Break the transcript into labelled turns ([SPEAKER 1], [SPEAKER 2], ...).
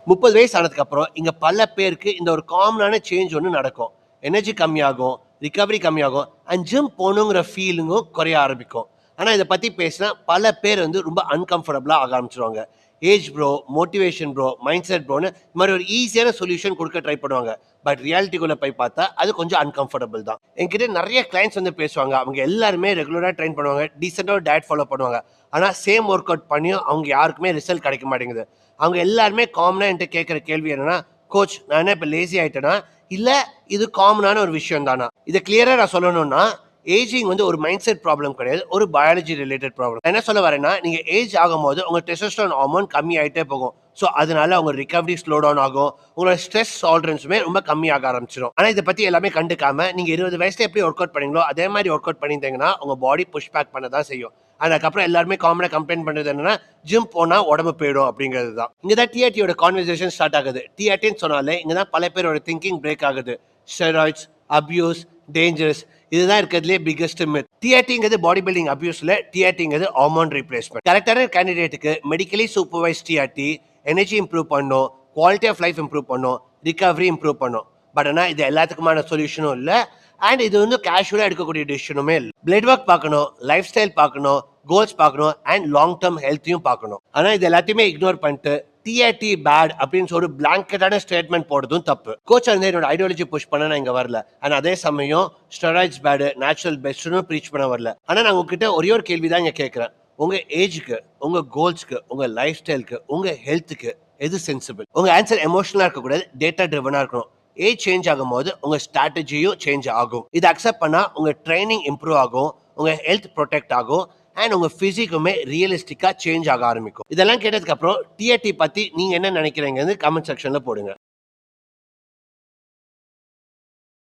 [SPEAKER 1] 30 வயசு ஆனதுக்கு அப்புறம் இங்க பல பேருக்கு இந்த ஒரு காமனான சேஞ்ச் ஒன்று நடக்கும். எனர்ஜி கம்மியாகும், ரிகவரி கம்மியாகும் அண்ட் ஜிம் போகணுங்கிற ஃபீலிங்கும் குறைய ஆரம்பிக்கும். ஆனா இத பத்தி பேசினா பல பேர் வந்து ரொம்ப அன்கம்ஃபர்டபுளா ஆக ஆரம்பிச்சுருவாங்க. Age bro, motivation bro, mind set ப்ரோன்னு இந்த மாதிரி ஒரு ஈஸியான சொல்யூஷன் குடுக்க ட்ரை பண்ணுவாங்க. பட் ரியாலிட்டிக்குள்ள போய் பார்த்தா அது கொஞ்சம் அன்கம்ஃபர்டபுள் தான். என்கிட்ட நெறைய கிளையண்ட்ஸ் வந்து பேசுவாங்க. அவங்க எல்லாருமே ரெகுலரா ட்ரெயின் பண்ணுவாங்க. டீசென்ட்டா ஒரு டயட் ஃபாலோ பண்ணுவாங்க. ஆனா சேம் வொர்க் அவுட் பண்ணியும் அவங்க யாருக்குமே ரிசல்ட் கிடைக்க மாட்டேங்குது. அவங்க எல்லாருமே காமனா என்ட்ட கேட்கிற கேள்வி என்னன்னா, "கோச் நான் என்ன இப்ப லேசி ஆயிட்டேனா? இல்ல இது காமனான ஒரு விஷயம் தானா?" இத கிளியரா நான் சொல்லணும்னா, ஏஜிங் வந்து ஒரு மைண்ட் செட் ப்ராப்ளம் கிடையாது. ஒரு பயாலஜி ரிலேட்டட் ப்ராப்ளம். நான் என்ன சொல்ல வரேன்னா, நீங்க ஏஜ் ஆகும்போது உங்க டெஸ்டோஸ்டெரான் ஹார்மோன் கம்மி ஆயிட்டே போகும். ஸோ அதனால உங்க ரிகவரி ஸ்லோ டவுன் ஆகும். உங்களோட ஸ்ட்ரெஸ் டாலரன்ஸுமே ரொம்ப கம்மியாக ஆரம்பிச்சிடும். ஆனா இத பத்தி எல்லாமே கண்டுக்காம நீங்க 20 வயசுல எப்படி ஒர்க் அவுட் பண்ணீங்களோ அதே மாதிரி ஒர்க் அவுட் பண்ணியிருந்தீங்கன்னா உங்க பாடி புஷ் பேக் பண்ண தான் செய்யும். அதுக்கப்புறம் எல்லாருமே காமனா கம்ப்ளைண்ட் பண்றது என்னன்னா, ஜிம் போனா உடம்பு போயிடும் அப்படிங்கிறது தான். இங்க தான் டிஆர்டியோட கான்வர்சேஷன் ஸ்டார்ட் ஆகுது. டிஆர்டின்னு சொன்னாலே இங்க தான் பல பேரோட திங்கிங் பிரேக் ஆகுது. ஸ்டெராய்ட்ஸ், அபியூஸ், டேஞ்சரஸ் இதுதான் இருக்கிறதுலே பிகெஸ்ட் மித். டிஆர்டிங்கிறது பாடி பில்டிங் அபியூஸ்ல, டிஆர்டிங்கிறது ஹார்மோன் ரீப்ளேஸ்மெண்ட். கரெக்டான கேண்டிடேட்டுக்கு medically supervise TRT energy improve பண்ணும், குவாலிட்டி ஆஃப் லைஃப் இம்ப்ரூவ் பண்ணும், ரிகவரி இம்ப்ரூவ் பண்ணும். பட் ஆனால் இது எல்லாத்துக்குமான சொல்யூஷனும் இல்லை. அண்ட் இது வந்து கேஷுவலாக எடுக்கக்கூடிய டிசிஷனுமே இல்லை. பிளட் ஒர்க் பார்க்கணும், லைஃப் ஸ்டைல் பார்க்கணும், கோல்ஸ் பார்க்கணும் அண்ட் லாங் டேர்ம் ஹெல்த்தையும் பார்க்கணும். ஆனால் இது எல்லாத்தையுமே இக்னோர் பண்ணிட்டு டிஆர்டி பேட் அப்படின்னு சொல்லி பிளாங்கெட்டான ஸ்டேட்மெண்ட் போடுறதும் தப்பு. கோச் வந்து என்னோட ஐடியாலஜி புஷ் பண்ண நான் இங்க வரல. ஆனா அதே சமயம் ஸ்டெராய்ட்ஸ் பேடு நேச்சுரல் பெஸ்ட்னு ப்ரீச் பண்ண வரல. ஆனா நான் உங்ககிட்ட ஒரே ஒரு கேள்வி தான் இங்க கேட்கிறேன். உங்க ஏஜ்க்கு, உங்க கோல்ஸ்க்கு, உங்க லைஃப் ஸ்டைலுக்கு, உங்க ஹெல்த்துக்கு எது சென்சிபிள்? உங்க ஆன்சர் எமோஷனலா இருக்கக்கூடாது, டேட்டா ட்ரிவனா இருக்கணும். ஏஜ் சேஞ்ச் ஆகும்போது உங்க ஸ்ட்ராட்டஜியும் சேஞ்ச் ஆகும். இதை அக்செப்ட் பண்ணா உங்க ட்ரைனிங் இம்ப்ரூவ் ஆகும், உங்க ஹெல்த் ப்ரொடெக்ட் ஆகும் அண்ட் உங்க பிசிக்குமே ரியலிஸ்டிக்கா சேஞ்ச் ஆக ஆரம்பிக்கும். இதெல்லாம் கேட்டதுக்கு அப்புறம் டிஆர்டி பத்தி நீங்க என்ன நினைக்கிறீங்கன்னு கமெண்ட் செக்ஷன்ல போடுங்க.